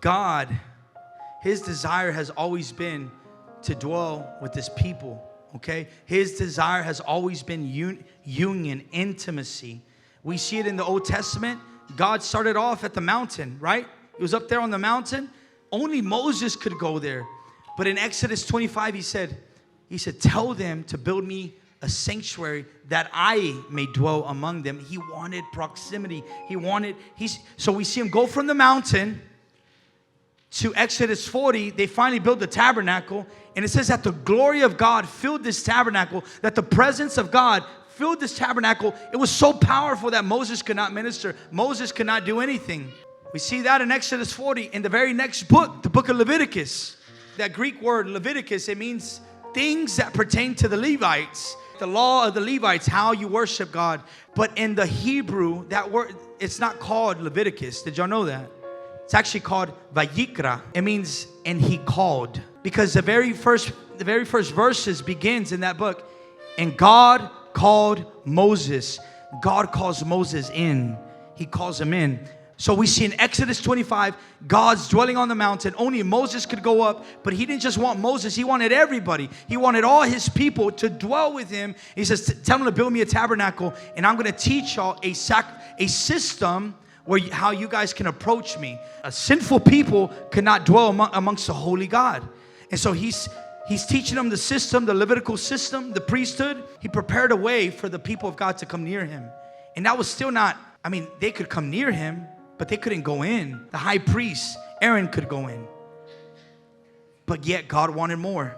God, His desire has always been to dwell with His people, okay? His desire has always been union, intimacy. We see it in the Old Testament. God started off at the mountain, right? He was up there on the mountain. Only Moses could go there. But in Exodus 25, he said, tell them to build me a sanctuary that I may dwell among them. He wanted proximity. So we see him go from the mountain to Exodus 40. They finally built the tabernacle. And it says that the glory of God filled this tabernacle, that the presence of God filled this tabernacle. It was so powerful that Moses could not minister. Moses could not do anything. We see that in Exodus 40. In the very next book, the book of Leviticus. That Greek word Leviticus, it means things that pertain to the Levites. The law of the Levites, how you worship God. But in the Hebrew, that word, it's not called Leviticus. Did y'all know that? It's actually called Vayikra. It means, and he called. Because the very first verses begins in that book. And God called Moses. God calls Moses in. He calls him in. So we see in Exodus 25, God's dwelling on the mountain. Only Moses could go up, but he didn't just want Moses. He wanted everybody. He wanted all his people to dwell with him. He says, tell them to build me a tabernacle, and I'm going to teach y'all a system how you guys can approach me. A sinful people cannot dwell amongst the holy God. And so he's teaching them the system, the Levitical system, the priesthood. He prepared a way for the people of God to come near him. And that was still not, they could come near him, but they couldn't go in. The high priest, Aaron, could go in. But yet God wanted more.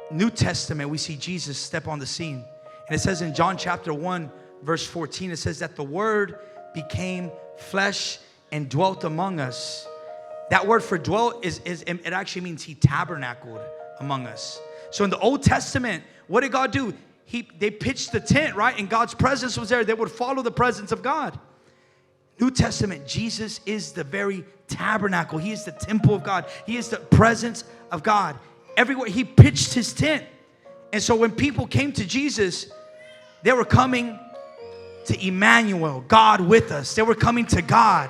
New Testament, we see Jesus step on the scene. And it says in John chapter 1, verse 14, it says that the Word became flesh and dwelt among us. That word for dwelt, it actually means he tabernacled among us. So in the Old Testament, what did God do? They pitched the tent, right? And God's presence was there. They would follow the presence of God. New Testament, Jesus is the very tabernacle. He is the temple of God. He is the presence of God. Everywhere he pitched his tent. And so when people came to Jesus, they were coming to Emmanuel, God with us. They were coming to God.